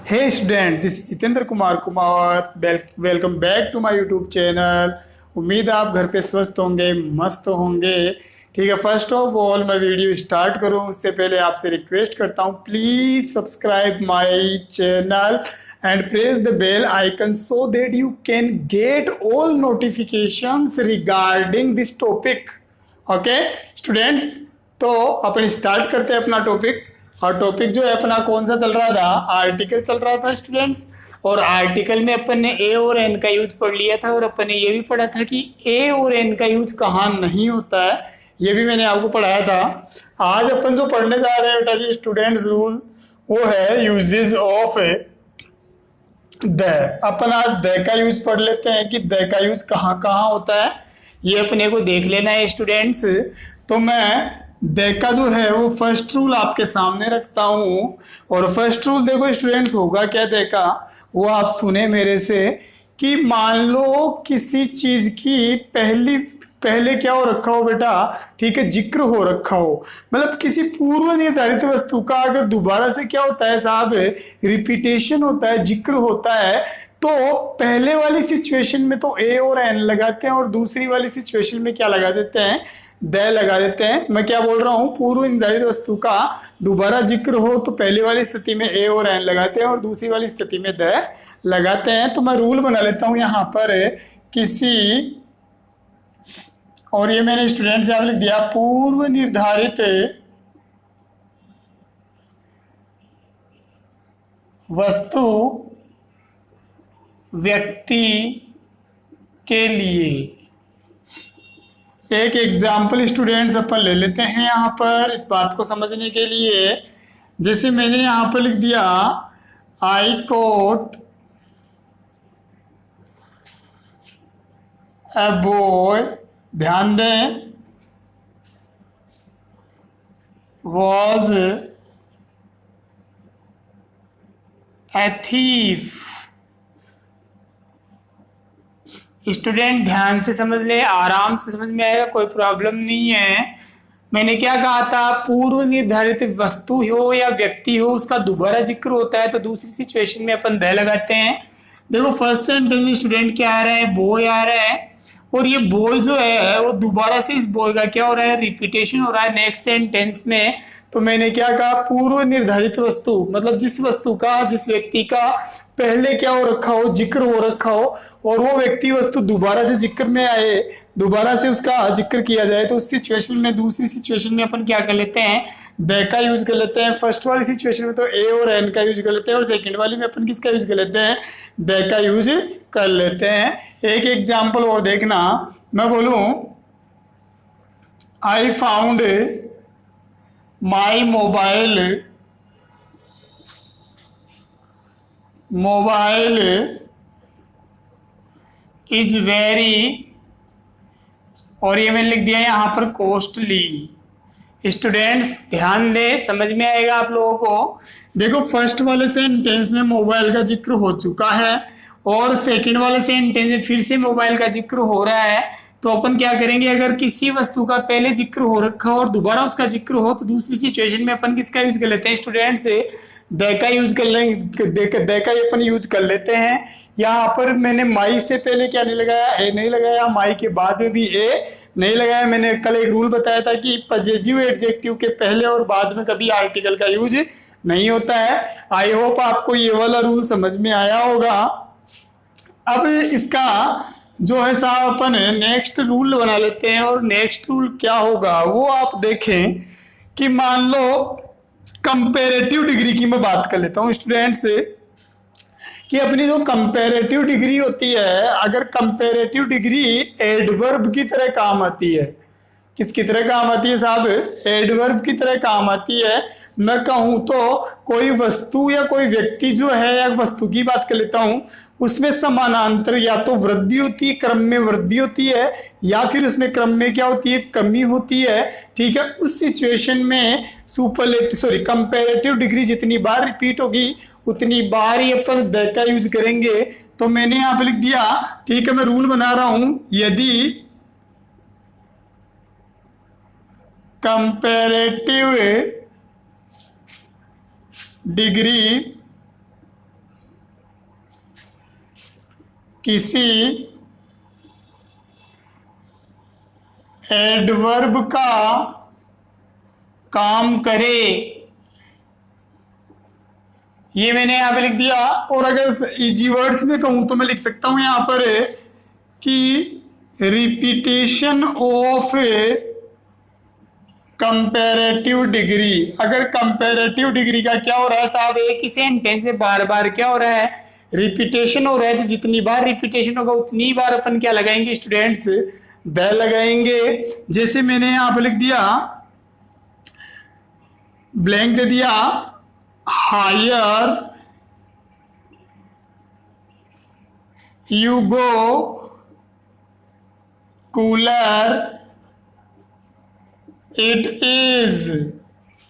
Hey student, this is Jitendra Kumar Kumar. Welcome back to my YouTube channel. उम्मीद है आप घर पे स्वस्थ होंगे, मस्त होंगे। ठीक है, फर्स्ट ऑफ ऑल मैं वीडियो स्टार्ट करूं उससे पहले आपसे रिक्वेस्ट करता हूं, please subscribe my channel and press the bell icon so that you can get all notifications regarding this topic. Okay students, तो अपन स्टार्ट करते हैं अपना टॉपिक। और टॉपिक जो है अपना कौन सा चल रहा था, आर्टिकल चल रहा था स्टूडेंट्स। और आर्टिकल में अपन ने ए और एन का यूज पढ़ लिया था, और अपन ने ये भी पढ़ा था कि ए और एन का यूज कहाँ नहीं होता है, ये भी मैंने आपको पढ़ाया था। आज अपन जो पढ़ने जा रहे हैं बेटा जी स्टूडेंट्स रूल, वो है यूजेस ऑफ द। अपन आज द का यूज पढ़ लेते हैं कि द का यूज कहाँ कहाँ होता है, ये अपने को देख लेना है स्टूडेंट्स। तो मैं द का जो है वो फर्स्ट रूल आपके सामने रखता हूँ। और फर्स्ट रूल देखो स्टूडेंट्स होगा क्या द का, वो आप सुने मेरे से कि मान लो किसी चीज की पहले क्या हो रखा हो बेटा, ठीक है, जिक्र हो रखा हो। मतलब किसी पूर्व निर्धारित वस्तु का अगर दोबारा से क्या होता है साहब, रिपीटेशन होता है, जिक्र होता है, तो पहले वाली सिचुएशन में तो ए और एन लगाते हैं, और दूसरी वाली सिचुएशन में क्या लगा देते हैं, द लगा देते हैं। मैं क्या बोल रहा हूं, पूर्व निर्धारित वस्तु का दोबारा जिक्र हो तो पहले वाली स्थिति में ए और एन लगाते हैं, और दूसरी वाली स्थिति में द लगाते हैं। तो मैं रूल बना लेता हूं यहां पर किसी, और ये मैंने स्टूडेंट से आप लिख दिया, पूर्व निर्धारित वस्तु व्यक्ति के लिए। एक एग्जाम्पल स्टूडेंट्स अपन ले लेते हैं यहाँ पर इस बात को समझने के लिए। जैसे मैंने यहाँ पर लिख दिया आई कोट ए बॉय, ध्यान दें, वॉज ए थीफ। स्टूडेंट ध्यान से समझ ले, आराम से समझ में आएगा, कोई प्रॉब्लम नहीं है। मैंने क्या कहा था, पूर्व निर्धारित वस्तु हो या व्यक्ति हो, उसका दोबारा जिक्र होता है तो दूसरी सिचुएशन में अपन द लगाते हैं। देखो फर्स्ट सेंटेंस में स्टूडेंट क्या आ रहा है, बॉय आ रहा है, और ये बॉय जो है वो दोबारा से इस बॉय का क्या हो रहा है, रिपीटेशन हो रहा है नेक्स्ट सेंटेंस में। तो मैंने क्या कहा, पूर्व निर्धारित वस्तु मतलब जिस वस्तु का, जिस व्यक्ति का पहले क्या हो रखा हो, जिक्र हो रखा हो, और वो व्यक्ति वस्तु दोबारा से जिक्र में आए, दोबारा से उसका जिक्र किया जाए, तो उस सिचुएशन में, दूसरी सिचुएशन में अपन क्या कर लेते हैं, द का यूज कर लेते हैं। फर्स्ट वाली सिचुएशन में तो ए और एन का यूज कर लेते हैं, और सेकंड वाली में अपन किसका यूज कर लेते हैं, द का यूज कर लेते हैं। एक एग्जाम्पल और देखना, मैं बोलूं I found my mobile is very, और ये मैंने लिख दिया यहां पर कॉस्टली। स्टूडेंट्स ध्यान दे, समझ में आएगा आप लोगों को। देखो फर्स्ट वाले सेंटेंस में मोबाइल का जिक्र हो चुका है, और सेकंड वाले सेंटेंस में फिर से मोबाइल का जिक्र हो रहा है। तो अपन क्या करेंगे, अगर किसी वस्तु का पहले जिक्र हो रखा हो और दोबारा उसका जिक्र हो, तो दूसरी सिचुएशन में अपन किसका यूज कर लेते हैं स्टूडेंट्स, द का यूज कर लेंगे, द का अपन यूज कर लेते हैं। यहाँ पर मैंने माई से पहले क्या नहीं लगाया, ए नहीं लगाया, माई के बाद में भी ए नहीं लगाया। मैंने कल एक रूल बताया था कि पॉजिटिव एडजेक्टिव के पहले और बाद में कभी आर्टिकल का यूज नहीं होता है। आई होप आपको ये वाला रूल समझ में आया होगा। अब इसका जो है साहब अपन नेक्स्ट रूल बना लेते हैं, और नेक्स्ट रूल क्या होगा वो आप देखें कि मान लो कंपेरेटिव डिग्री की मैं बात कर लेता हूं स्टूडेंट से, कि अपनी जो कंपेरेटिव डिग्री होती है, अगर कंपेरेटिव डिग्री एडवर्ब की तरह काम आती है, किसकी तरह काम आती है साहब, एडवर्ब की तरह काम आती है। मैं कहूं तो कोई वस्तु या कोई व्यक्ति जो है, या वस्तु की बात कर लेता हूं, उसमें समानांतर या तो वृद्धि होती है, क्रम में वृद्धि होती है, या फिर उसमें क्रम में क्या होती है, कमी होती है। ठीक है, उस सिचुएशन में कंपेरेटिव डिग्री जितनी बार रिपीट होगी उतनी बार ही अपन द का यूज करेंगे। तो मैंने यहां पे लिख दिया, ठीक है, मैं रूल बना रहा हूं, यदि कंपैरेटिव डिग्री किसी एडवर्ब का काम करे, ये मैंने यहां पे लिख दिया। और अगर इजी वर्ड्स में कहूं तो मैं लिख सकता हूं यहां पर कि रिपीटेशन ऑफ कंपैरेटिव डिग्री। अगर कंपैरेटिव डिग्री का क्या हो रहा है साहब, एक ही सेंटेंस से बार बार क्या हो रहा है, रिपीटेशन हो रहा है। तो जितनी बार रिपीटेशन होगा उतनी बार अपन क्या लगाएंगे स्टूडेंट्स, द लगाएंगे। जैसे मैंने यहां पर लिख दिया, ब्लैंक दे दिया, higher you go, cooler it is.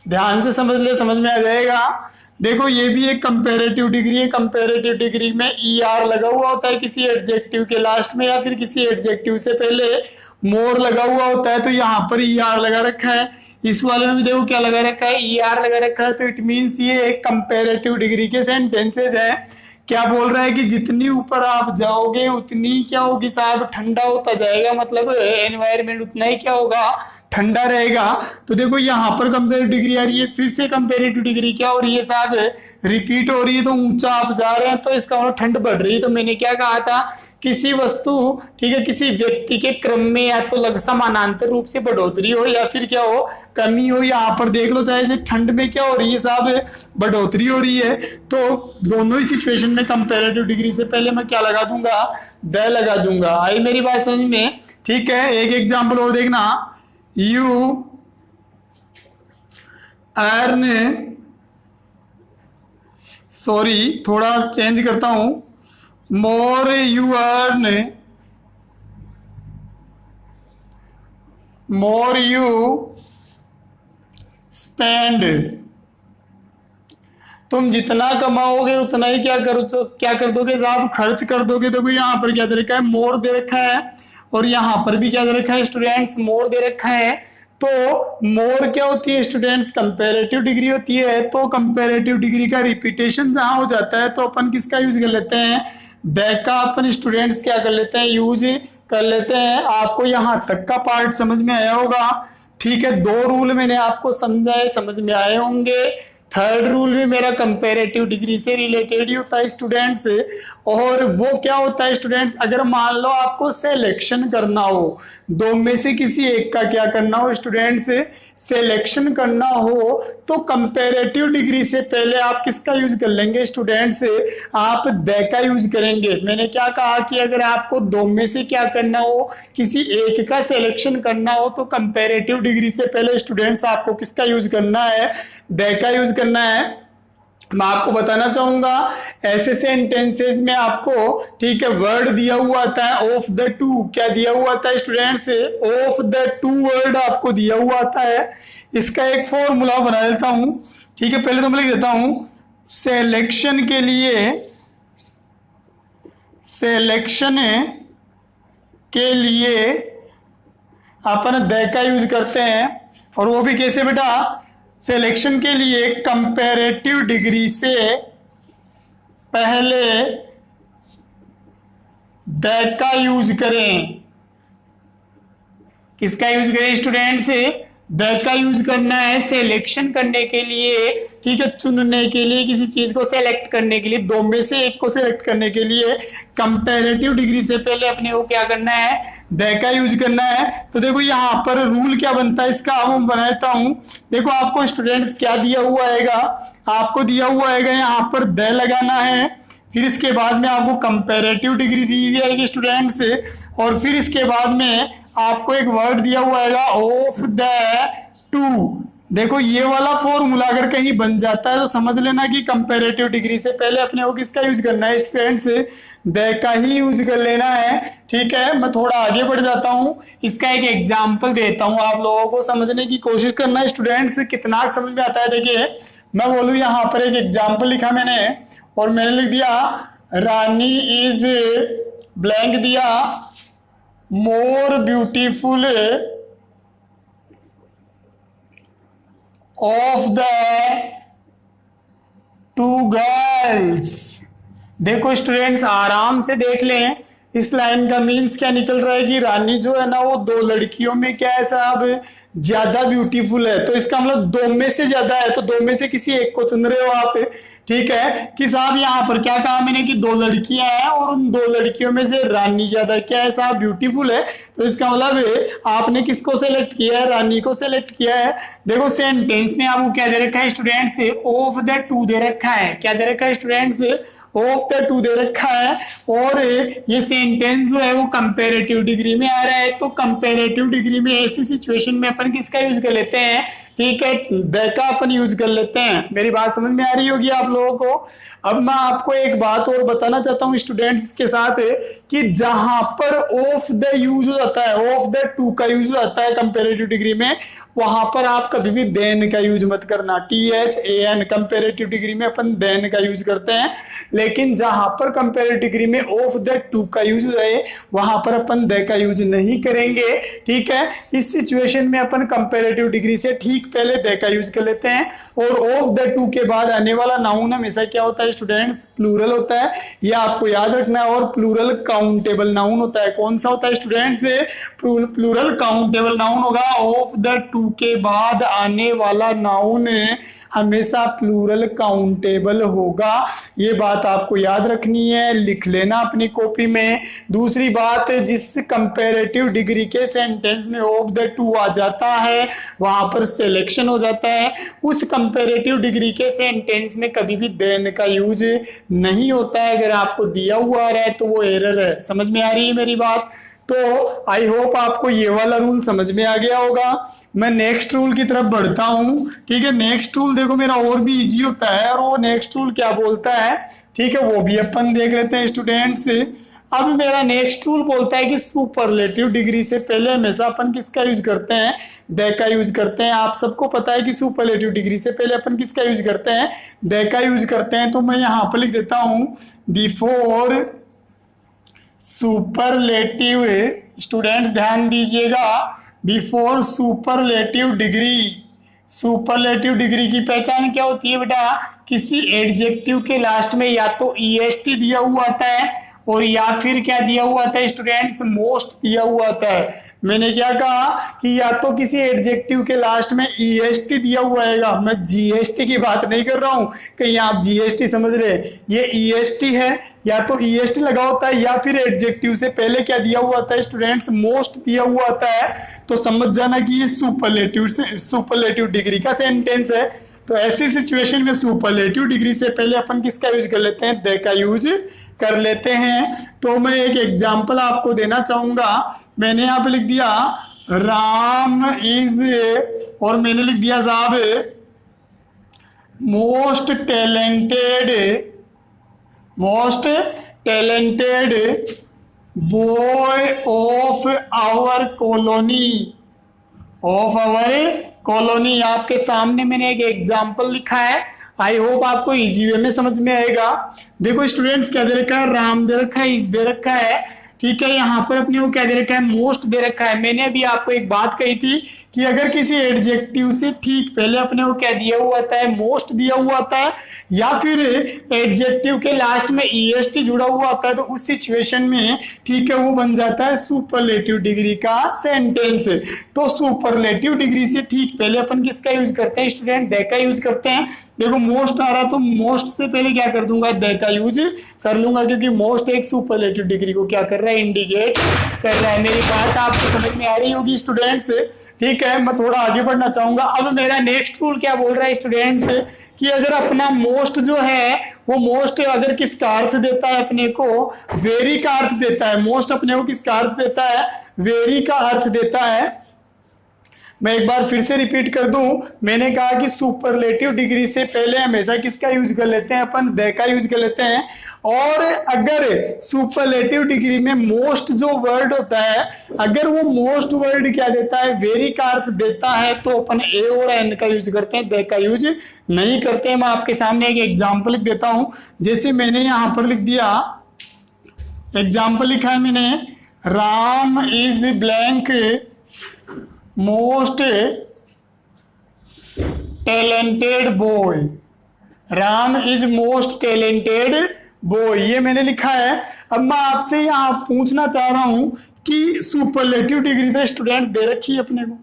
ध्यान से समझ ले, समझ में आ जाएगा। देखो ये भी एक कंपैरेटिव डिग्री है। कंपैरेटिव डिग्री में ई आर लगा हुआ होता है किसी एडजेक्टिव के लास्ट में, या फिर किसी एडजेक्टिव से पहले मोर लगा हुआ होता है। तो यहाँ पर ई आर लगा रखा है। इस वाले में भी देखो क्या लगा रखा है, ई आर लगा रखा है। तो इट मीन्स ये एक कंपैरेटिव डिग्री के सेंटेंसेज है। क्या बोल रहा है कि जितनी ऊपर आप जाओगे उतनी क्या होगी साहब, ठंडा होता जाएगा। मतलब एनवायरमेंट उतना ही क्या होगा, ठंडा रहेगा। तो देखो यहाँ पर कंपेरेटिव डिग्री आ रही है, फिर से कंपेरेटिव डिग्री क्या हो रही है साहब, रिपीट हो रही है। तो ऊंचा आप जा रहे हैं तो इसका मतलब ठंड बढ़ रही है। तो मैंने क्या कहा था, किसी वस्तु, ठीक है, किसी व्यक्ति के क्रम में या तो समानांतर रूप से बढ़ोतरी हो या फिर क्या हो, कमी हो। यहाँ पर देख लो, चाहे से ठंड में क्या हो रही है साहब, बढ़ोतरी हो रही है। तो दोनों ही सिचुएशन में कंपेरेटिव डिग्री से पहले मैं क्या लगा दूंगा, द लगा दूंगा। आई मेरी बात समझ में? ठीक है, एक एग्जाम्पल और देखना, यू अर्न, सॉरी थोड़ा चेंज करता हूं, more you earn, more you spend. तुम जितना कमाओगे उतना ही क्या कर दोगे साहब, खर्च कर दोगे। देखो यहाँ पर क्या दे रखा है, मोर दे रखा है, और यहाँ पर भी क्या दे रखा है स्टूडेंट्स, मोर दे रखा है। तो मोर क्या होती है स्टूडेंट्स, कंपैरेटिव डिग्री होती है। तो कंपैरेटिव डिग्री का रिपीटेशन जहां हो जाता है तो अपन किसका यूज कर लेते हैं, द का अपन स्टूडेंट्स क्या कर लेते हैं, यूज कर लेते हैं। आपको यहाँ तक का पार्ट समझ में आया होगा। ठीक है, दो रूल मैंने आपको समझाए, समझ में आए होंगे। थर्ड रूल भी मेरा कंपैरेटिव डिग्री से रिलेटेड ही होता है स्टूडेंट्स। और वो क्या होता है स्टूडेंट्स, अगर मान लो आपको सिलेक्शन करना हो, दो में से किसी एक का क्या करना हो स्टूडेंट्स, सिलेक्शन करना हो, तो कंपैरेटिव डिग्री से पहले आप किसका यूज कर लेंगे स्टूडेंट्स, आप द का यूज करेंगे। मैंने क्या कहा कि अगर आपको दो में से क्या करना हो, किसी एक का सिलेक्शन करना हो, तो कंपैरेटिव डिग्री से पहले स्टूडेंट्स आपको किसका यूज करना है, द का यूज करना है। मैं आपको बताना चाहूंगा, ऐसे सेंटेंसेस में आपको, ठीक है, वर्ड दिया हुआ आता है ऑफ द टू। क्या दिया हुआ आता है students, of the two word आपको दिया हुआ आता है। इसका एक फॉर्मूला बना देता हूं। ठीक है, पहले तो मैं लिख देता हूं, सिलेक्शन के लिए, सिलेक्शन के लिए अपन द का यूज करते हैं। और वो भी कैसे बेटा, सिलेक्शन के लिए कंपैरेटिव डिग्री से पहले द का यूज करें। किसका यूज करें स्टूडेंट्स, द का यूज करना है सिलेक्शन करने के लिए। ठीक है, चुनने के लिए, किसी चीज को सेलेक्ट करने के लिए, दो में से एक को सेलेक्ट करने के लिए कंपैरेटिव डिग्री से पहले अपने को क्या करना है, द का यूज करना है। तो देखो यहाँ पर रूल क्या बनता है इसका, अब मैं बनाता हूं। देखो आपको स्टूडेंट्स क्या दिया हुआ है, आपको दिया हुआ है यहाँ पर द लगाना है। फिर इसके बाद में आपको कंपैरेटिव डिग्री दी हुई है स्टूडेंट्स, और फिर इसके बाद में आपको एक वर्ड दिया हुआ है ऑफ द टू। देखो ये वाला फॉर्मूला अगर कहीं बन जाता है तो समझ लेना कि कंपैरेटिव डिग्री से पहले अपने को किसका यूज करना है स्टूडेंट्स, द का ही यूज कर लेना है। ठीक है, मैं थोड़ा आगे बढ़ जाता हूं, इसका एक एग्जांपल देता हूं, आप लोगों को समझने की कोशिश करना है स्टूडेंट्स, कितना समझ में आता है। देखिए मैं बोलूं, यहाँ पर एक एग्जाम्पल लिखा मैंने, और मैंने लिख दिया रानी इज ब्लैंक दिया more beautiful of the two girls. देखो स्टूडेंट्स आराम से देख लें, इस लाइन का मीन्स क्या निकल रहा है कि रानी जो है ना वो दो लड़कियों में क्या है साहब, ज्यादा ब्यूटीफुल है। तो इसका मतलब दो में से ज्यादा है, तो दो में से किसी एक को चुन रहे हो आप। ठीक है कि साहब यहाँ पर क्या कहा मैंने कि दो लड़कियां हैं और उन दो लड़कियों में से रानी ज्यादा क्या है साहब, ब्यूटीफुल है। तो इसका मतलब आपने किसको सेलेक्ट किया है, रानी को सेलेक्ट किया है। देखो सेंटेंस में आपको क्या दे रखा है स्टूडेंट्स, ऑफ द टू दे रखा है। क्या दे रखा है स्टूडेंट्स, ऑफ द टू दे रखा है। और ये सेंटेंस जो है वो कंपेरेटिव डिग्री में आ रहा है। तो कंपेरेटिव डिग्री में ऐसी सिचुएशन में अपन किसका यूज कर लेते हैं, ठीक है, द का अपन यूज कर लेते हैं। मेरी बात समझ में आ रही होगी आप लोगों को। अब मैं आपको एक बात और बताना चाहता हूं स्टूडेंट्स के साथ कि जहां पर ऑफ द यूज हो जाता है, ऑफ द टू का यूज हो जाता है कंपेरेटिव डिग्री में, वहां पर आप कभी भी देन का यूज मत करना। THAN कंपेरेटिव डिग्री में अपन देन का यूज करते हैं, लेकिन जहां पर कंपेरेटिव डिग्री में ऑफ द टू का यूज है वहां पर अपन द का यूज नहीं करेंगे। ठीक है, इस सिचुएशन में अपन कंपेरेटिव डिग्री से ठीक पहले द का यूज कर लेते हैं। और ऑफ द टू के बाद आने वाला नाउन हमेशा क्या होता है स्टूडेंट्स, प्लूरल होता है। यह आपको याद रखना है। और प्लूरल काउंटेबल नाउन होता है। कौन सा होता है स्टूडेंट्स, प्लूरल काउंटेबल नाउन होगा। ऑफ द टू के बाद आने वाला नाउन हमेशा प्लूरल काउंटेबल होगा। ये बात आपको याद रखनी है, लिख लेना अपनी कॉपी में। दूसरी बात, जिस कंपैरेटिव डिग्री के सेंटेंस में ऑफ द टू आ जाता है वहां पर सिलेक्शन हो जाता है। उस कंपैरेटिव डिग्री के सेंटेंस में कभी भी देन का यूज नहीं होता है। अगर आपको दिया हुआ है तो वो एरर है। समझ में आ रही है मेरी बात? तो आई होप आपको ये वाला रूल समझ में आ गया होगा। मैं नेक्स्ट रूल की तरफ बढ़ता हूं। ठीक है, नेक्स्ट रूल देखो मेरा और भी इजी होता है। और वो नेक्स्ट रूल क्या बोलता है, ठीक है, वो भी अपन देख लेते हैं स्टूडेंट्स। अब मेरा नेक्स्ट रूल बोलता है कि सुपरलेटिव डिग्री से पहले हमेशा अपन किसका यूज करते हैं, द का यूज करते हैं। आप सबको पता है कि सुपरलेटिव डिग्री से पहले अपन किसका यूज करते हैं, द का यूज करते हैं। तो मैं यहां पर लिख देता हूं बिफोर सुपरलेटिव, स्टूडेंट्स ध्यान दीजिएगा, before superlative degree. Superlative degree की पहचान क्या होती है बेटा, किसी एडजेक्टिव के लास्ट में या तो EST दिया हुआ आता है और या फिर क्या दिया हुआ आता है स्टूडेंट्स, मोस्ट दिया हुआ आता है। मैंने क्या कहा कि या तो किसी एडजेक्टिव के लास्ट में EST दिया हुआ आएगा। मैं GST की बात नहीं कर रहा हूं, कहीं आप GST समझ रहे, ये EST है। या तो EST लगा होता है या फिर एडजेक्टिव से पहले क्या दिया हुआ आता है स्टूडेंट्स, मोस्ट दिया हुआ आता है। तो समझ जाना कि ये सुपरलेटिव डिग्री का सेंटेंस है। तो ऐसी सिचुएशन में सुपरलेटिव डिग्री से पहले अपन किसका यूज कर लेते हैं, द का यूज कर लेते हैं। तो मैं एक एग्जांपल आपको देना चाहूंगा। मैंने यहाँ पे लिख दिया राम इज, और मैंने लिख दिया साहब most talented boy of our colony. आपके सामने मैंने एक एग्जांपल लिखा है। आई होप आपको इजी वे में समझ में आएगा। देखो स्टूडेंट्स क्या दे रखा है, राम दे रखा है, इज दे रखा है। ठीक है, यहाँ पर अपने को क्या दे रखा है, मोस्ट दे रखा है। मैंने अभी आपको एक बात कही थी कि अगर किसी एडजेक्टिव से ठीक पहले अपने को क्या दिया हुआ आता है, मोस्ट दिया हुआ आता है, या फिर एडजेक्टिव के लास्ट में EST जुड़ा हुआ आता है, तो उस सिचुएशन में ठीक है वो बन जाता है सुपरलेटिव डिग्री का सेंटेंस। तो सुपरलेटिव डिग्री से ठीक पहले अपन किसका यूज करते हैं स्टूडेंट, द का यूज करते हैं। देखो मोस्ट आ रहा तो मोस्ट से पहले क्या कर दूंगा, द का यूज कर लूंगा, क्योंकि मोस्ट एक सुपरलेटिव डिग्री को क्या कर रहा है, इंडिकेट कर रहा है। मेरी बात आपको समझ में आ रही होगी स्टूडेंट्स? ठीक है, मैं थोड़ा आगे बढ़ना चाहूंगा। अब मेरा नेक्स्ट रूल क्या बोल रहा है स्टूडेंट्स, कि अगर अपना मोस्ट जो है वो मोस्ट अगर किसका अर्थ देता है अपने को, वेरी का अर्थ देता है। मोस्ट अपने को किसका अर्थ देता है, वेरी का अर्थ देता है। मैं एक बार फिर से रिपीट कर दूं, मैंने कहा कि सुपरलेटिव डिग्री से पहले हमेशा किसका यूज कर लेते हैं अपन, द का यूज कर लेते हैं। और अगर सुपरलेटिव डिग्री में मोस्ट जो वर्ड होता है, अगर वो मोस्ट वर्ड क्या देता है, वेरी का अर्थ देता है, तो अपन ए और एन का यूज करते हैं, द का यूज नहीं करते हैं। मैं आपके सामने एक एग्जाम्पल लिख देता हूं। जैसे मैंने यहां पर लिख दिया, एग्जाम्पल लिखा है मैंने, Ram is blank most talented boy. Ram is most talented boy, ये मैंने लिखा है। अब मैं आपसे यहाँ पूछना चाह रहा हूं कि सुपरलेटिव डिग्री तो स्टूडेंट्स दे रखी है अपने को,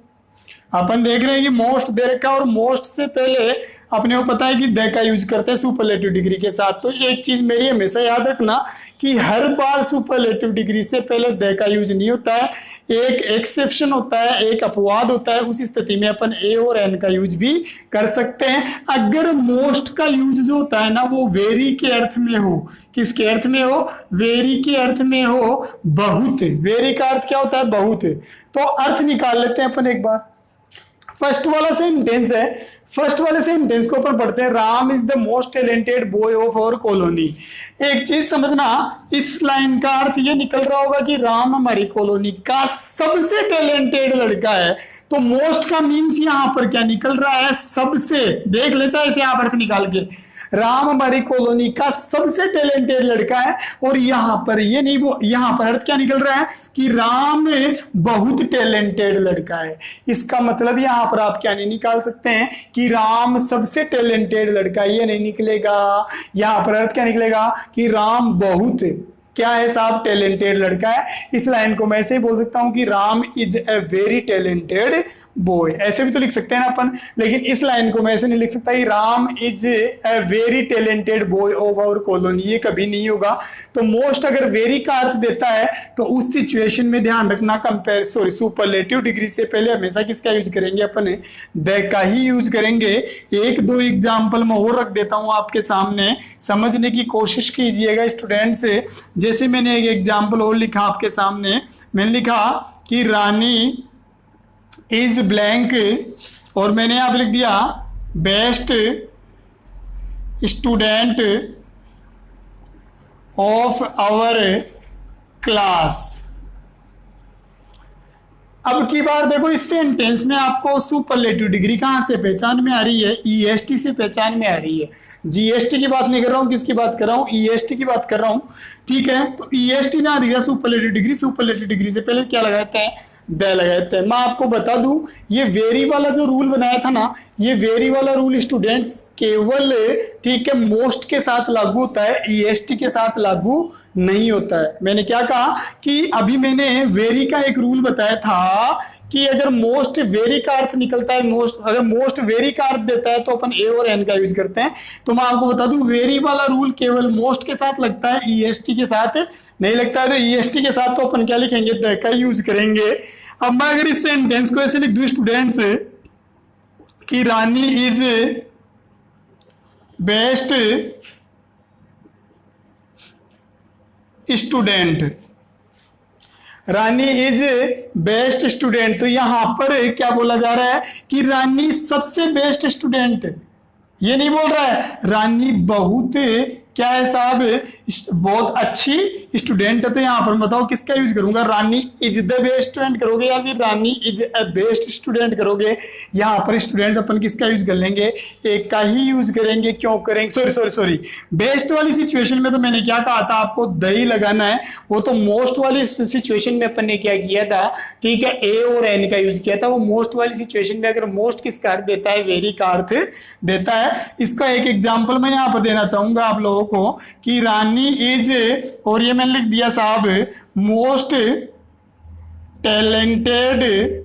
अपन देख रहे हैं कि मोस्ट दे रखा है और मोस्ट से पहले अपने को पता है कि द का यूज करते हैं सुपरलेटिव डिग्री के साथ। तो एक चीज मेरी हमेशा याद रखना कि हर बार सुपरलेटिव डिग्री से पहले द का यूज नहीं होता है, एक एक्सेप्शन होता है, एक अपवाद होता है। उस स्थिति में अपन ए और एन का यूज भी कर सकते हैं अगर मोस्ट का यूज जो होता है ना वो वेरी के अर्थ में हो। किसके अर्थ में हो? वेरी के अर्थ में हो, बहुत। वेरी का अर्थ क्या होता है? बहुत। तो अर्थ निकाल लेते हैं अपन एक बार। फर्स्ट वाला सेंटेंस है, फर्स्ट वाले सेंटेंस को अपन पढ़ते हैं, Ram is the most talented boy of our colony. एक चीज समझना, इस लाइन का अर्थ ये निकल रहा होगा कि राम हमारी कॉलोनी का सबसे टैलेंटेड लड़का है। तो मोस्ट का मीन्स यहां पर क्या निकल रहा है? सबसे। देख ले चाहे इसे आप अर्थ निकाल के, राम हमारी कॉलोनी का सबसे टैलेंटेड लड़का है। और यहां पर ये नहीं, वो यहां पर अर्थ क्या निकल रहा है कि राम बहुत टैलेंटेड लड़का है। इसका मतलब यहां पर आप क्या नहीं निकाल सकते हैं कि राम सबसे टैलेंटेड लड़का है, ये नहीं निकलेगा। यहां पर अर्थ क्या निकलेगा कि राम बहुत क्या है साहब? टैलेंटेड लड़का है। इस लाइन को मैं ऐसे ही बोल सकता हूं कि Ram is a very talented boy, ऐसे भी तो लिख सकते हैं ना अपन। लेकिन इस लाइन को मैं ऐसे नहीं लिख सकता कि Ram is a very talented boy of our colony, ये कभी नहीं होगा। तो मोस्ट अगर वेरी का अर्थ देता है तो उस सिचुएशन में ध्यान रखना, सुपरलेटिव डिग्री से पहले हमेशा किसका यूज करेंगे? अपन द का ही यूज करेंगे। एक दो एग्जाम्पल मैं और रख देता हूं आपके सामने, समझने की कोशिश कीजिएगा स्टूडेंट्स। जैसे मैंने एक एग्जाम्पल और लिखा आपके सामने, मैंने लिखा कि रानी इज ब्लैंक, और मैंने यहां पे लिख दिया best student of our class. अब की बार देखो इस सेंटेंस में आपको सुपरलेटिव डिग्री कहां से पहचान में आ रही है? ईएसटी से पहचान में आ रही है। जीएसटी की बात नहीं कर रहा हूं, किसकी बात कर रहा हूं? ईएसटी की बात कर रहा हूं, ठीक है। तो ईएसटी जहां दिखा सुपरलेटिव डिग्री, सुपरलेटिव डिग्री से पहले क्या लगाते हैं? द लगाते हैं। मैं आपको बता दूं, ये वेरी वाला जो रूल बनाया था ना, ये वेरी वाला रूल स्टूडेंट्स केवल, ठीक है, मोस्ट के साथ लागू होता है, ईएसटी के साथ लागू नहीं होता है। मैंने क्या कहा कि अभी मैंने वेरी का एक रूल बताया था कि अगर मोस्ट वेरी का अर्थ निकलता है, अगर मोस्ट वेरी का अर्थ देता है तो अपन ए और एन का यूज करते हैं। तो मैं आपको बता दूं, वेरी वाला रूल केवल मोस्ट के साथ लगता है, ईएसटी के साथ नहीं लगता है। तो ईएसटी के साथ तो अपन क्या लिखेंगे? द का यूज करेंगे। अब मैं अगर इस सेंटेंस को ऐसे लिख दूं स्टूडेंट्स कि Rani is best student, Rani is best student, तो यहां पर क्या बोला जा रहा है कि रानी सबसे बेस्ट स्टूडेंट, ये नहीं बोल रहा है रानी बहुत क्या है साहब? बहुत अच्छी स्टूडेंट है। तो यहां पर बताओ किसका यूज करूंगा? रानी इज द बेस्ट स्टूडेंट करोगे या फिर रानी इज ए बेस्ट स्टूडेंट करोगे? यहां पर स्टूडेंट अपन किसका यूज कर लेंगे? एक का ही यूज करेंगे। क्यों करेंगे? सॉरी, बेस्ट वाली सिचुएशन में तो मैंने क्या कहा था आपको? द ही लगाना है। वो तो मोस्ट वाली सिचुएशन में अपन ने क्या किया था, ठीक है, ए और एन का यूज किया था। वो मोस्ट वाली सिचुएशन में अगर मोस्ट किसका अर्थ देता है? वेरी का अर्थ देता है। इसका एक एग्जाम्पल मैं यहां पर देना चाहूंगा आप लोगों को कि रानी इज, और ये मैंने लिख दिया साहब, मोस्ट टैलेंटेड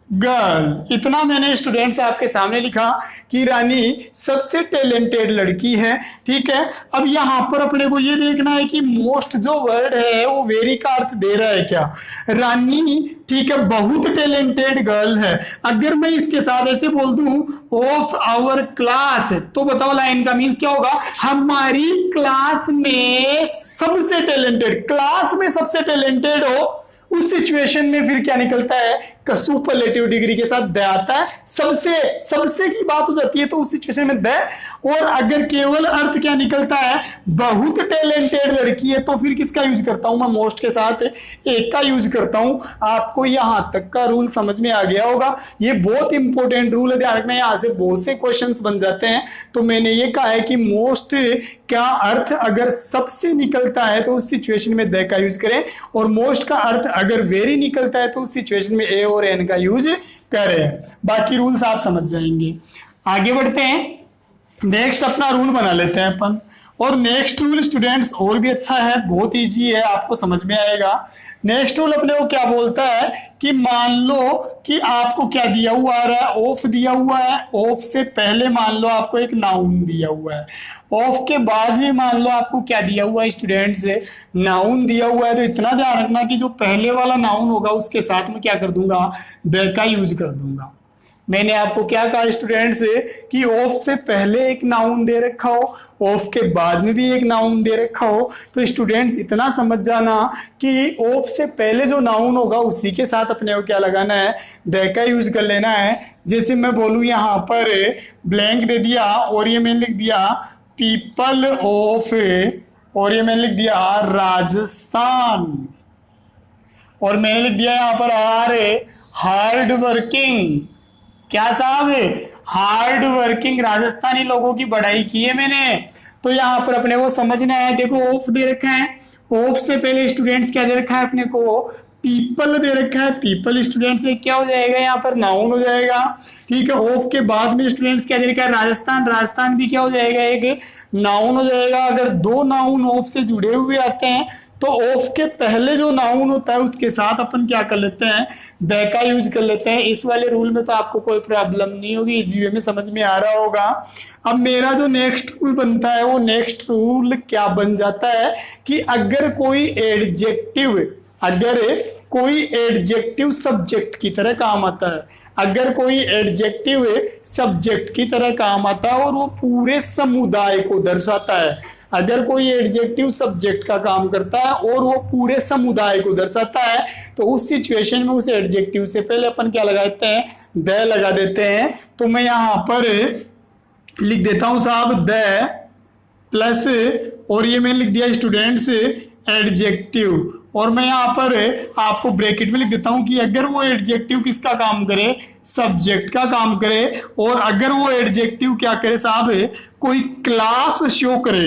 गर्ल। इतना मैंने स्टूडेंट्स आपके सामने लिखा कि रानी सबसे टैलेंटेड लड़की है, ठीक है। अब यहां पर अपने को ये देखना है कि मोस्ट जो वर्ड है वो वेरी का अर्थ दे रहा है क्या? रानी, ठीक है, बहुत टैलेंटेड गर्ल है। अगर मैं इसके साथ ऐसे बोल दूं ऑफ आवर क्लास, तो बताओ लाइन का मीन्स क्या होगा? हमारी क्लास में सबसे टैलेंटेड, क्लास में सबसे टैलेंटेड हो। उस सिचुएशन में फिर क्या निकलता है? सुपरलेटिव डिग्री के साथ द आता है। सबसे की बात हो जाती है तो उस सिचुएशन में द। और अगर केवल अर्थ क्या निकलता है? बहुत टैलेंटेड लड़की है, तो फिर किसका यूज करता हूं मैं? मोस्ट के साथ एक का यूज करता हूं। आपको यहां तक का रूल समझ में आ गया होगा। ये बहुत इंपॉर्टेंट रूल है, ध्यान रखना। यहां से बहुत से क्वेश्चंस बन जाते हैं। तो मैंने ये कहा है कि मोस्ट का अर्थ अगर सबसे निकलता है तो उस सिचुएशन में द का यूज करें, और मोस्ट का अर्थ अगर वेरी निकलता है तो उस सिचुएशन में ए और एन का यूज करें। बाकी रूल्स आप समझ जाएंगे। आगे बढ़ते हैं, नेक्स्ट अपना रूल बना लेते हैं अपन। और नेक्स्ट रूल स्टूडेंट्स और भी अच्छा है, बहुत इजी है, आपको समझ में आएगा। नेक्स्ट रूल अपने को क्या बोलता है कि मान लो कि आपको क्या दिया हुआ है, ऑफ दिया हुआ है। ऑफ से पहले मान लो आपको एक नाउन दिया हुआ है, ऑफ के बाद भी मान लो आपको क्या दिया हुआ है स्टूडेंट्स, नाउन दिया हुआ है। तो इतना ध्यान रखना कि जो पहले वाला नाउन होगा उसके साथ में क्या कर दूंगा, द का यूज कर दूंगा। मैंने आपको क्या कहा स्टूडेंट्स कि ऑफ से पहले एक नाउन दे रखा हो, ऑफ के बाद में भी एक नाउन दे रखा हो। तो स्टूडेंट्स इतना समझ जाना कि ऑफ से पहले जो नाउन होगा उसी के साथ अपने को क्या लगाना है, द का यूज कर लेना है। जैसे मैं बोलूं यहाँ पर ब्लैंक दे दिया और ये मैंने लिख दिया पीपल ऑफ, और ये मैंने लिख दिया राजस्थान, और मैंने लिख दिया यहाँ पर आर हार्ड वर्किंग। क्या साहब, हार्ड वर्किंग राजस्थानी लोगों की बढ़ाई की है मैंने। तो यहाँ पर अपने को समझना है, देखो ऑफ दे रखा है, ऑफ से पहले स्टूडेंट्स क्या दे रखा है अपने को, पीपल दे रखा है। पीपल स्टूडेंट्स से क्या हो जाएगा, यहाँ पर नाउन हो जाएगा, ठीक है। ऑफ के बाद में स्टूडेंट्स क्या दे रखा है, राजस्थान, राजस्थान भी क्या हो जाएगा, एक नाउन हो जाएगा। अगर दो नाउन ऑफ से जुड़े हुए आते हैं तो ऑफ के पहले जो नाउन होता है उसके साथ अपन क्या कर लेते हैं, द का यूज कर लेते हैं। इस वाले रूल में तो आपको कोई प्रॉब्लम नहीं होगी, इजी वे में समझ में आ रहा होगा। अब मेरा जो नेक्स्ट रूल बनता है वो नेक्स्ट रूल क्या बन जाता है कि अगर कोई एडजेक्टिव सब्जेक्ट की तरह काम आता है, अगर कोई एडजेक्टिव सब्जेक्ट की तरह काम आता है और वो पूरे समुदाय को दर्शाता है, अगर कोई एडजेक्टिव सब्जेक्ट का काम करता है और वो पूरे समुदाय को दर्शाता है, तो उस सिचुएशन में उस एडजेक्टिव से पहले अपन क्या लगा देते हैं, द लगा देते हैं। तो मैं यहां पर लिख देता हूं साहब द प्लस, और ये मैंने लिख दिया स्टूडेंट्स एडजेक्टिव, और मैं यहाँ पर आपको ब्रैकेट में लिख देता हूं कि अगर वो एडजेक्टिव किसका काम करे, सब्जेक्ट का काम करे, और अगर वो एडजेक्टिव क्या करे साहब, कोई क्लास शो करे।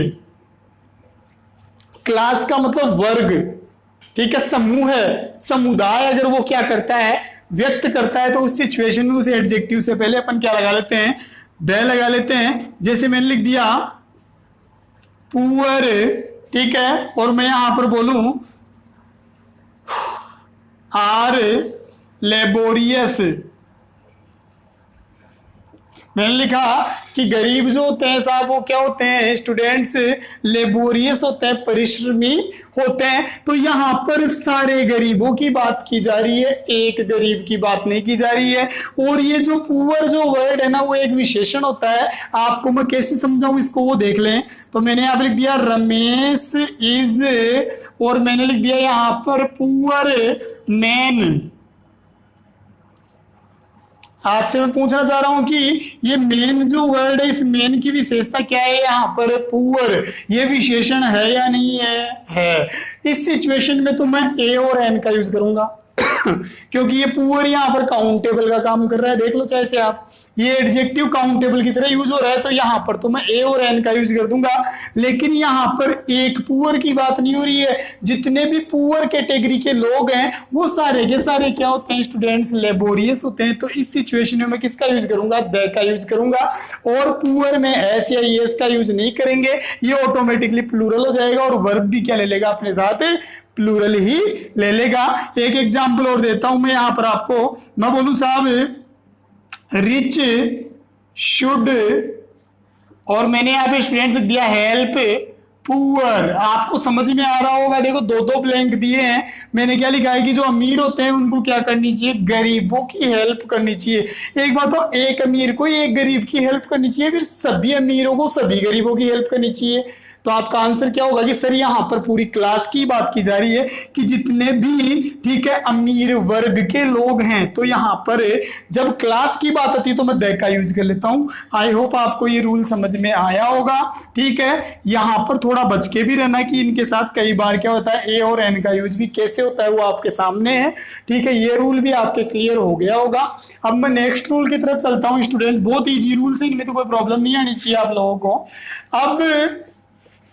क्लास का मतलब वर्ग, ठीक है, समूह है, समुदाय अगर वो क्या करता है, व्यक्त करता है, तो उस सिचुएशन में उस एडजेक्टिव से पहले अपन क्या लगा लेते हैं, द लगा लेते हैं। जैसे मैंने लिख दिया पुअर, ठीक है, और मैं यहां पर बोलूं आर लेबोरियस। मैंने लिखा कि गरीब जो होते हैं साहब वो क्या होते हैं स्टूडेंट्स, लेबोरियस होते हैं, परिश्रमी होते हैं। तो यहाँ पर सारे गरीबों की बात की जा रही है, एक गरीब की बात नहीं की जा रही है। और ये जो पुअर जो वर्ड है ना वो एक विशेषण होता है, आपको मैं कैसे समझाऊं इसको वो देख लें। तो मैंने यहाँ पर लिख दिया रमेश इज, और मैंने लिख दिया यहाँ पर पुअर मैन। आपसे मैं पूछना चाह रहा हूं कि ये मेन जो वर्ड है, इस मेन की विशेषता क्या है, यहाँ पर पुअर ये विशेषण है या नहीं है। इस सिचुएशन में तो मैं ए और एन का यूज करूंगा क्योंकि ये पुअर यहाँ पर काउंटेबल का काम कर रहा है। देख लो चाहे से आप, ये एडजेक्टिव काउंटेबल की तरह यूज हो रहा है, तो यहाँ पर तो मैं ए और एन का यूज कर दूंगा। लेकिन यहाँ पर एक पुअर की बात नहीं हो रही है, जितने भी पुअर कैटेगरी के लोग हैं वो सारे के सारे क्या होते हैं स्टूडेंट्स, लेबोरियस होते हैं। तो इस सिचुएशन में मैं किसका यूज करूंगा, द का यूज करूंगा। और पुअर में एस या एस का यूज नहीं करेंगे, ये ऑटोमेटिकली प्लूरल हो जाएगा और वर्ब भी क्या ले लेगा अपने साथ, प्लूरल ही ले लेगा। एक एग्जांपल और देता हूं मैं यहां पर आपको, मैं बोलूं साहब रिच शुड, और मैंने यहाँ पे स्टूडेंट लिख दिया हेल्प पुअर। आपको समझ में आ रहा होगा, देखो दो दो ब्लैंक दिए हैं। मैंने क्या लिखा है कि जो अमीर होते हैं उनको क्या करनी चाहिए, गरीबों की हेल्प करनी चाहिए। एक बात हो, एक अमीर को एक गरीब की हेल्प करनी चाहिए, फिर सभी अमीरों को सभी गरीबों की हेल्प करनी चाहिए। तो आपका आंसर क्या होगा कि सर यहाँ पर पूरी क्लास की बात की जा रही है कि जितने भी, ठीक है, अमीर वर्ग के लोग हैं। तो यहाँ पर जब क्लास की बात आती है तो मैं द का यूज कर लेता हूं। आई होप आपको ये रूल समझ में आया होगा, ठीक है। यहाँ पर थोड़ा बच के भी रहना कि इनके साथ कई बार क्या होता है, ए और एन का यूज भी कैसे होता है वो आपके सामने है, ठीक है। ये रूल भी आपके क्लियर हो गया होगा। अब मैं नेक्स्ट रूल की तरफ चलता हूँ स्टूडेंट, बहुत ईजी रूल है, इनमें तो कोई प्रॉब्लम नहीं आनी चाहिए आप लोगों को। अब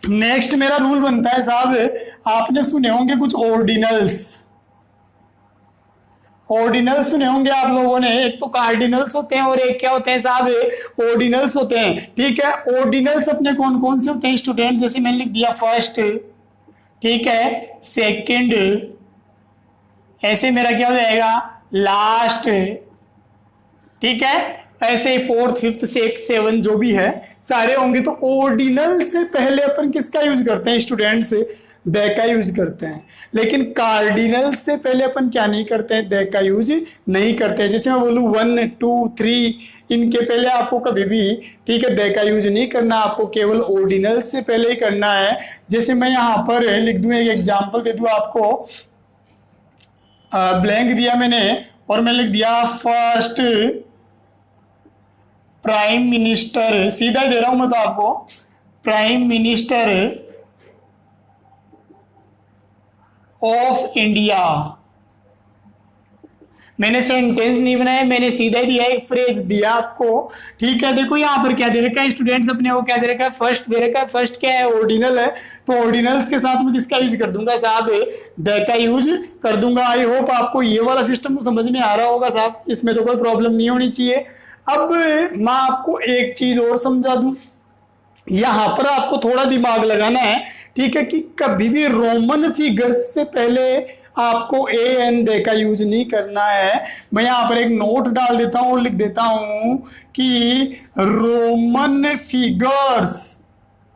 नेक्स्ट मेरा रूल बनता है साहब, आपने सुने होंगे कुछ ऑर्डिनल्स। ऑर्डिनल सुने होंगे आप लोगों ने, एक तो कार्डिनल्स होते हैं और एक क्या होते हैं साहब, ऑर्डिनल्स होते हैं। ठीक है, ऑर्डिनल्स अपने कौन कौन से होते हैं स्टूडेंट, जैसे मैंने लिख दिया फर्स्ट, ठीक है, सेकंड, ऐसे मेरा क्या हो जाएगा लास्ट, ठीक है, ऐसे फोर्थ फिफ्थ सिक्स सेवन जो भी है सारे होंगे। तो ऑर्डिनल से पहले अपन किसका यूज करते हैं स्टूडेंट्स, द का यूज करते हैं। लेकिन कार्डिनल से पहले अपन क्या नहीं करते हैं, द का यूज नहीं करते हैं। जैसे मैं बोलूं 1 2 3, इनके पहले आपको कभी भी, ठीक है, द का यूज नहीं करना, आपको केवल ऑर्डिनल से पहले ही करना है। जैसे मैं यहाँ पर लिख दूं, एक एग्जाम्पल दे दूं आपको, ब्लैंक दिया मैंने और मैं लिख दिया फर्स्ट प्राइम मिनिस्टर, सीधा दे रहा हूं मैं तो आपको, प्राइम मिनिस्टर ऑफ इंडिया। मैंने सेंटेंस नहीं बनाया, मैंने सीधा ही दिया, एक फ्रेज दिया आपको। ठीक है, देखो यहाँ पर क्या दे रखा है स्टूडेंट्स अपने को, क्या दे रखा है, फर्स्ट दे रखा है। फर्स्ट क्या है, ऑर्डिनल है, तो ऑर्डिनल्स के साथ में किसका यूज कर दूंगा साहब, द का यूज कर दूंगा। आई होप आपको ये वाला सिस्टम तो समझ में आ रहा होगा साहब, इसमें तो कोई प्रॉब्लम नहीं होनी चाहिए। अब मैं आपको एक चीज और समझा दूं, यहां पर आपको थोड़ा दिमाग लगाना है, ठीक है, कि कभी भी रोमन फिगर्स से पहले आपको ए एन दे का यूज नहीं करना है। मैं यहां पर एक नोट डाल देता हूं और लिख देता हूं कि रोमन फिगर्स,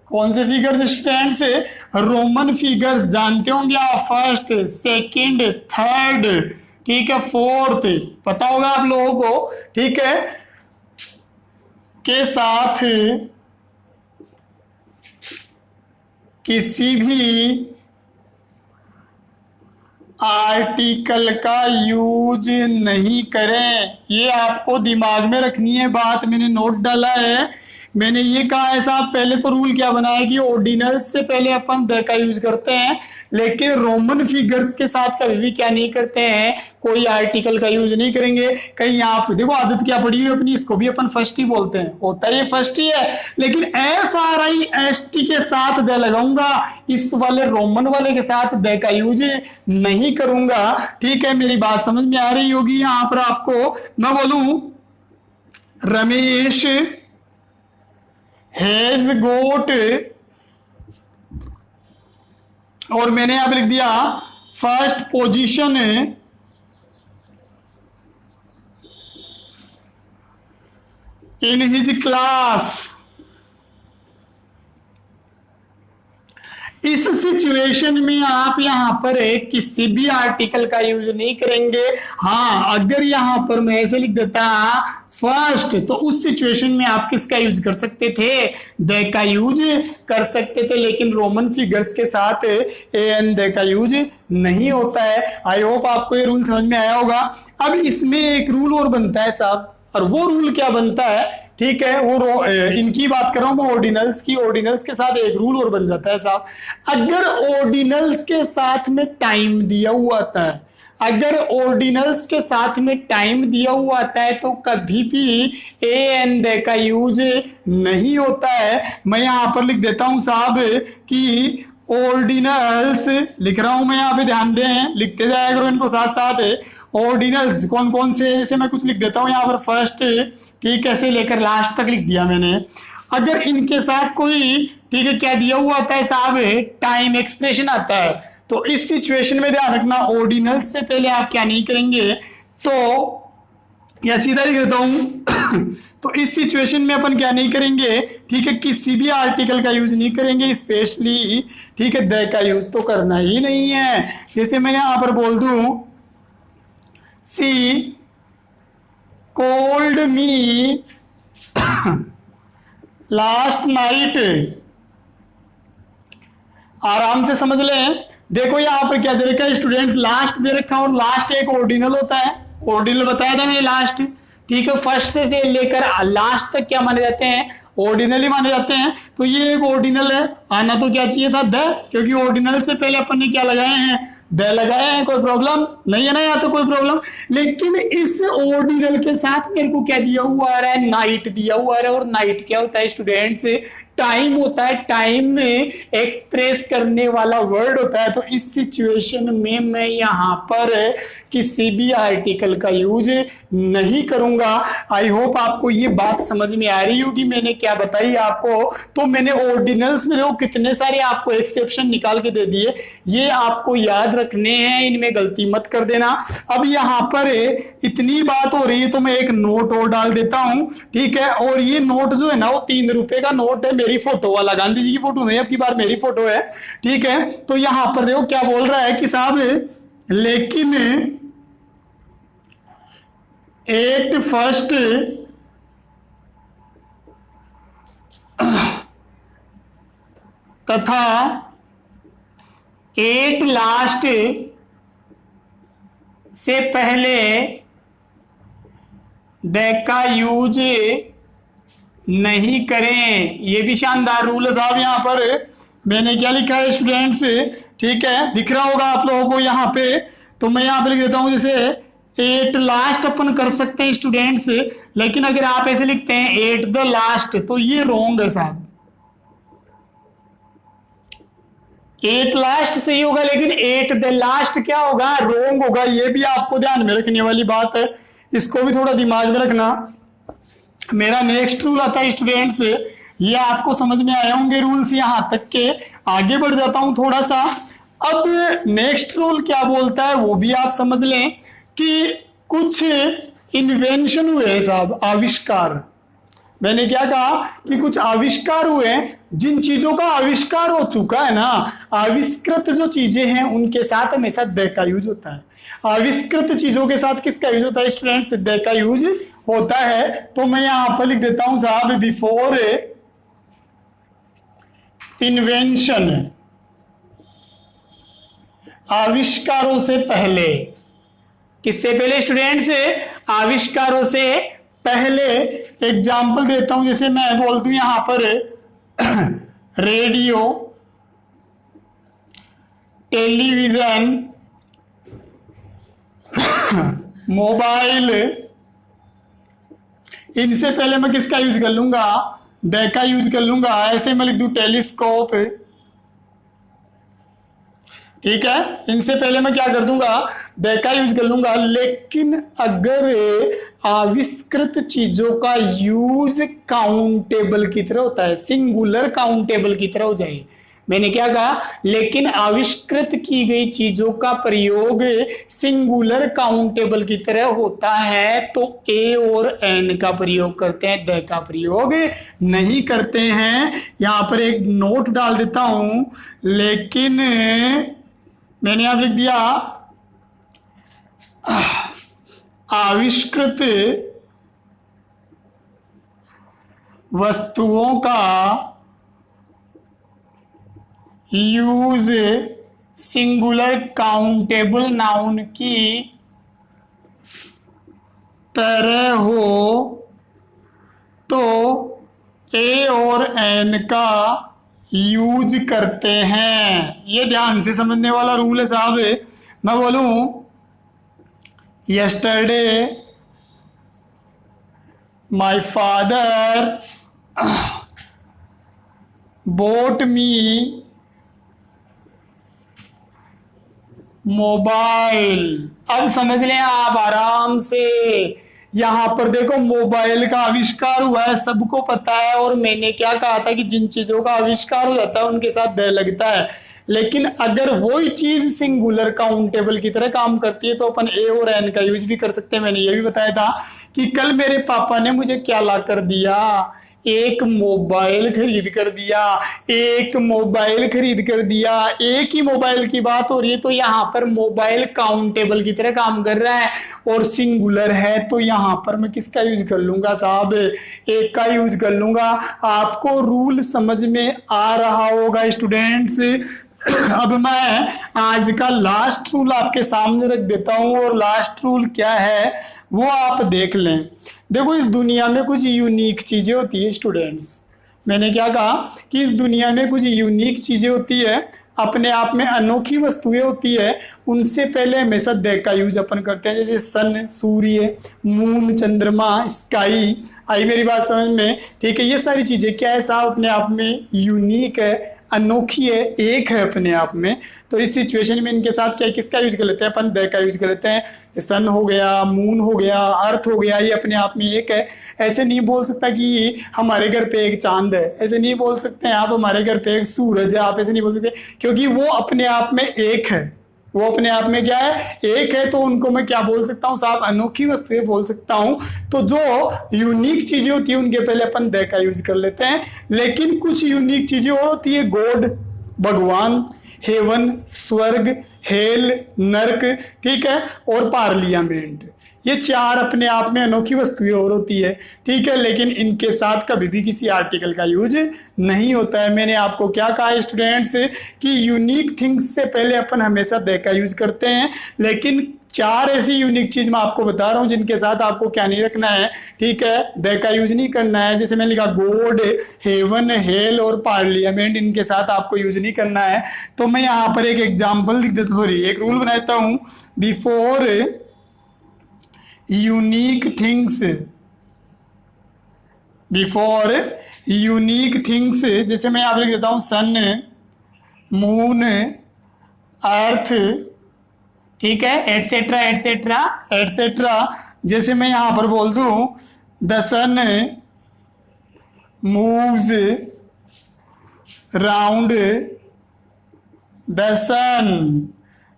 कौन से फिगर्स स्टूडेंट्स, रोमन फिगर्स जानते होंगे आप, फर्स्ट सेकंड थर्ड, ठीक है, फोर्थ, पता होगा आप लोगों को, ठीक है, के साथ किसी भी आर्टिकल का यूज नहीं करें। ये आपको दिमाग में रखनी है बात, मैंने नोट डाला है। मैंने ये कहा है साहब, पहले तो रूल क्या बनाया कि ऑर्डिनल्स से पहले अपन द का यूज करते हैं, लेकिन रोमन फिगर्स के साथ कभी भी क्या नहीं करते हैं, कोई आर्टिकल का यूज नहीं करेंगे। कहीं आप देखो आदत क्या पड़ी हुई अपनी, इसको भी अपन फर्स्ट ही बोलते हैं, होता है ये फर्स्ट ही है, लेकिन FRIST के साथ द लगाऊंगा, इस वाले रोमन वाले के साथ द का यूज नहीं करूंगा। ठीक है, मेरी बात समझ में आ रही होगी। यहां पर आपको मैं बोलूं रमेश हैज गोट, और मैंने यहां पर लिख दिया first position in his class. इस सिचुएशन में आप यहां पर किसी भी आर्टिकल का यूज नहीं करेंगे। हाँ, अगर यहां पर मैं ऐसे लिख देता फर्स्ट, तो उस सिचुएशन में आप किसका यूज कर सकते थे, द का यूज कर सकते थे, लेकिन रोमन फिगर्स के साथ एन द का यूज नहीं होता है। आई होप आपको ये रूल समझ में आया होगा। अब इसमें एक रूल और बनता है साहब, और वो रूल क्या बनता है, ठीक है, वो इनकी बात कर रहा हूं मैं, ऑर्डिनल्स की। ऑर्डिनल्स के साथ एक रूल और बन जाता है साहब, अगर ऑर्डिनल्स के साथ में टाइम दिया हुआ आता है, अगर ऑर्डिनल्स के साथ में टाइम दिया हुआ आता है तो कभी भी ए एन द का यूज नहीं होता है। मैं यहां पर लिख देता हूं साहब कि ऑर्डिनल्स लिख रहा हूं मैं, यहां पे ध्यान दें, लिखते जाया करो इनको साथ साथ। ऑर्डिनल्स कौन कौन से, जैसे मैं कुछ लिख देता हूं यहां पर फर्स्ट, ठीक, कैसे लेकर लास्ट तक लिख दिया मैंने। अगर इनके साथ कोई, ठीक है, क्या दिया हुआ आता है साहब, टाइम एक्सप्रेशन आता है, तो इस सिचुएशन में ध्यान रखना ऑर्डिनल्स से पहले आप क्या नहीं करेंगे, तो या सीधा लिख देता हूं तो इस सिचुएशन में अपन क्या नहीं करेंगे, ठीक है, किसी भी आर्टिकल का यूज नहीं करेंगे, स्पेशली, ठीक है, द का यूज तो करना ही नहीं है। जैसे मैं यहां पर बोल दूं she called me last night, आराम से समझ लें। देखो यहां पर क्या दे रखा है स्टूडेंट्स, लास्ट दे रखा है, और लास्ट एक ऑर्डिनल होता है, ऑर्डिनल बताया था मैंने लास्ट, ठीक है, फर्स्ट से लेकर लास्ट तक क्या माने जाते हैं, ऑर्डिनल ही माने जाते हैं। तो ये एक ऑर्डिनल है, आना तो क्या चाहिए था, द, क्योंकि ऑर्डिनल से पहले अपन ने क्या लगाए हैं, द लगाए हैं, कोई प्रॉब्लम नहीं है ना, या तो कोई प्रॉब्लम। लेकिन इस ऑर्डिनल के साथ मेरे को क्या दिया हुआ आ रहा है, नाइट दिया हुआ आ रहा है, और नाइट क्या होता है स्टूडेंट्स, टाइम होता है, टाइम में एक्सप्रेस करने वाला वर्ड होता है। तो इस सिचुएशन में मैं यहाँ पर किसी भी आर्टिकल का यूज नहीं करूंगा। आई होप आपको ये बात समझ में आ रही होगी मैंने क्या बताई आपको। तो मैंने ऑर्डिनल्स में देखो कितने सारे आपको एक्सेप्शन निकाल के दे दिए, ये आपको याद रखने हैं, इनमें गलती मत कर देना। अब यहाँ पर इतनी बात हो रही है तो मैं एक नोट और डाल देता हूं, ठीक है। और ये नोट जो है ना वो 3 रुपए का नोट है, मेरी फोटो वाला, गांधी जी की फोटो नहीं, अब की बार मेरी फोटो है, ठीक है। तो यहां पर देखो क्या बोल रहा है कि साहब लेकिन 8 फर्स्ट तथा 8 लास्ट से पहले दैट का यूज नहीं करें। ये भी शानदार रूल है साहब। यहां पर मैंने क्या लिखा है स्टूडेंट्स, ठीक है, दिख रहा होगा आप लोगों को यहाँ पे। तो मैं यहाँ पे लिख देता हूं, जैसे 8 लास्ट अपन कर सकते हैं स्टूडेंट्स, लेकिन अगर आप ऐसे लिखते हैं 8 द लास्ट तो ये रॉन्ग है साहब। 8 लास्ट सही होगा, लेकिन 8 द लास्ट क्या होगा, रॉन्ग होगा। ये भी आपको ध्यान में रखने वाली बात है, इसको भी थोड़ा दिमाग में रखना। मेरा नेक्स्ट रूल आता है स्टूडेंट्स, ये आपको समझ में आए होंगे रूल्स यहां तक के। आगे बढ़ जाता हूं थोड़ा सा। अब नेक्स्ट रूल क्या बोलता है वो भी आप समझ लें कि कुछ इन्वेंशन हुए साहब, आविष्कार। मैंने क्या कहा कि कुछ आविष्कार हुए, जिन चीजों का आविष्कार हो चुका है ना, आविष्कृत जो चीजें हैं उनके साथ हमेशा द का यूज होता है। आविष्कृत चीजों के साथ किसका यूज होता है स्टूडेंट्स, द का यूज होता है। तो मैं यहां पर लिख देता हूं साहब, बिफोर इन्वेंशन, आविष्कारों से पहले। किससे पहले स्टूडेंट्स, आविष्कारों से पहले। एग्जाम्पल देता हूं, जैसे मैं बोल दूं यहां पर रेडियो, टेलीविजन, मोबाइल, इनसे पहले मैं किसका यूज कर लूंगा, द का यूज कर लूंगा। ऐसे मैं लिख दूं टेलीस्कोप, ठीक है, इनसे पहले मैं क्या कर दूंगा, द का यूज कर लूंगा। लेकिन अगर आविष्कृत चीजों का यूज काउंटेबल की तरह होता है, सिंगुलर काउंटेबल की तरह हो जाए, मैंने क्या कहा, लेकिन आविष्कृत की गई चीजों का प्रयोग सिंगुलर काउंटेबल की तरह होता है तो ए और एन का प्रयोग करते हैं, द का प्रयोग नहीं करते हैं। यहां पर एक नोट डाल देता हूं, लेकिन मैंने यहां लिख दिया आविष्कृत वस्तुओं का यूज सिंगुलर काउंटेबल नाउन की तरह हो तो ए और एन का यूज करते हैं। ये ध्यान से समझने वाला रूल है साहब। मैं बोलूं yesterday my father bought me mobile. अब समझ लें आप आराम से, यहां पर देखो मोबाइल का आविष्कार हुआ है, सबको पता है। और मैंने क्या कहा था कि जिन चीजों का आविष्कार हो जाता है उनके साथ द लगता है। लेकिन अगर वही चीज सिंगुलर काउंटेबल की तरह काम करती है तो अपन ए और एन का यूज भी कर सकते हैं। मैंने ये भी बताया था कि कल मेरे पापा ने मुझे क्या ला कर दिया, एक मोबाइल खरीद कर दिया, एक मोबाइल खरीद कर दिया। एक ही मोबाइल की बात हो रही है तो यहाँ पर मोबाइल काउंटेबल की तरह काम कर रहा है और सिंगुलर है तो यहाँ पर मैं किसका यूज कर लूंगा साहब, एक का यूज कर लूंगा। आपको रूल समझ में आ रहा होगा स्टूडेंट्स। अब मैं आज का लास्ट रूल आपके सामने रख देता हूं और लास्ट रूल क्या है वो आप देख लें। देखो इस दुनिया में कुछ यूनिक चीजें होती है स्टूडेंट्स, मैंने क्या कहा कि इस दुनिया में कुछ यूनिक चीजें होती है, अपने आप में अनोखी वस्तुएं होती है, उनसे पहले हमेशा द का यूज अपन करते हैं। जैसे सन, सूर्य, मून, चंद्रमा, स्काई। आई मेरी बात समझ में? ठीक है, ये सारी चीजें क्या है साहब, अपने आप में यूनिक है, अनोखी है, एक है अपने आप में। तो इस सिचुएशन में इनके साथ क्या किसका यूज कर लेते हैं अपन? द का यूज कर लेते हैं। सन हो गया, मून हो गया, अर्थ हो गया, ये अपने आप में एक है। ऐसे नहीं बोल सकता कि हमारे घर पे एक चांद है, ऐसे नहीं बोल सकते हैं आप हमारे घर पे एक सूरज है, आप ऐसे नहीं बोल सकते, क्योंकि वो अपने आप में एक है। वो अपने आप में क्या है? एक है। तो उनको मैं क्या बोल सकता हूँ साहब? अनोखी वस्तुएं बोल सकता हूँ। तो जो यूनिक चीजें होती है उनके पहले अपन द का यूज कर लेते हैं। लेकिन कुछ यूनिक चीजें और होती है, गॉड, भगवान, हेवन, स्वर्ग, हेल, नर्क, ठीक है, और पार्लियामेंट। ये चार अपने आप में अनोखी वस्तुएं और होती है, ठीक है, लेकिन इनके साथ कभी भी किसी आर्टिकल का यूज नहीं होता है। मैंने आपको क्या कहा स्टूडेंट्स कि यूनिक थिंग्स से पहले अपन हमेशा द का यूज करते हैं, लेकिन चार ऐसी यूनिक चीज मैं आपको बता रहा हूं जिनके साथ आपको क्या नहीं रखना है, ठीक है, द का यूज नहीं करना है। जैसे मैंने लिखा गॉड, हेवन, हेल और पार्लियामेंट, इनके साथ आपको यूज नहीं करना है। तो मैं यहाँ पर एक एग्जाम्पल लिख देता, सॉरी एक रूल बनाता हूं, before unique things, before unique things, जैसे मैं यहाँ पर लिख देता हूं सन, मून, अर्थ, ठीक है, एटसेट्रा एटसेट्रा एटसेट्रा। जैसे मैं यहां पर बोल दूं the sun moves round the sun.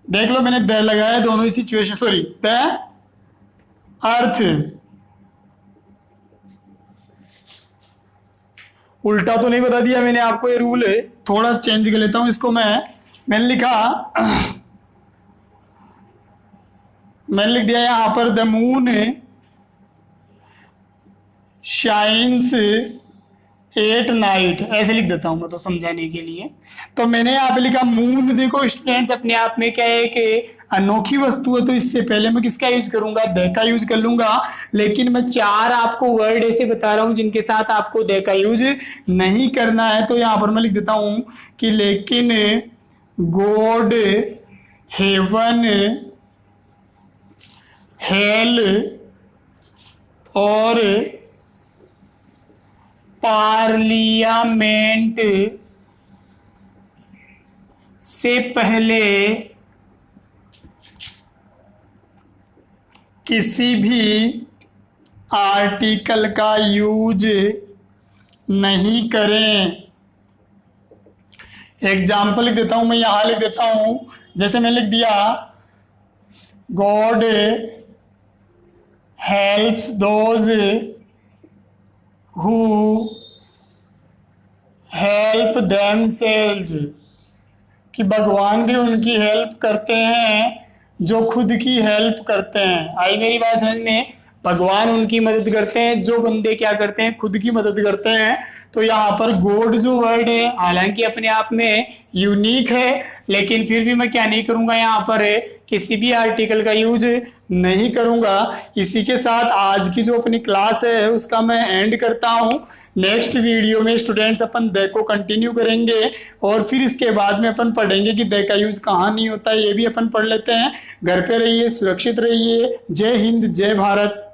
देख लो मैंने द लगाया दोनों ही सिचुएशन, सॉरी द अर्थ। उल्टा तो नहीं बता दिया मैंने आपको, ये रूल है, थोड़ा चेंज कर लेता हूं इसको। मैंने लिख दिया यहां पर the moon shines at night, ऐसे लिख देता हूं मैं तो समझाने के लिए। तो मैंने यहाँ पे लिखा मून, देखो स्टूडेंट्स अपने आप में क्या है कि अनोखी वस्तु है, तो इससे पहले मैं किसका यूज करूंगा? द का यूज कर लूंगा। लेकिन मैं चार आपको वर्ड ऐसे बता रहा हूं जिनके साथ आपको द का यूज नहीं करना है। तो यहां पर मैं लिख देता हूं कि लेकिन गॉड, हेवन, हेल और पार्लियामेंट से पहले किसी भी आर्टिकल का यूज नहीं करें। एग्जाम्पल लिख देता हूं मैं, यहां लिख देता हूं, जैसे मैं लिख दिया God helps those who help themselves, कि भगवान भी उनकी हेल्प करते हैं जो खुद की हेल्प करते हैं। आई मेरी बात समझ में? भगवान उनकी मदद करते हैं जो बंदे क्या करते हैं? खुद की मदद करते हैं। तो यहाँ पर गॉड जो वर्ड है हालांकि अपने आप में यूनिक है, लेकिन फिर भी मैं क्या नहीं करूंगा, यहाँ पर किसी भी आर्टिकल का यूज नहीं करूंगा। इसी के साथ आज की जो अपनी क्लास है उसका मैं एंड करता हूँ। नेक्स्ट वीडियो में स्टूडेंट्स अपन द को कंटिन्यू करेंगे और फिर इसके बाद में अपन पढ़ेंगे कि द का यूज कहाँ नहीं होता है, ये भी अपन पढ़ लेते हैं। घर पे रहिए, सुरक्षित रहिए। जय हिंद, जय भारत।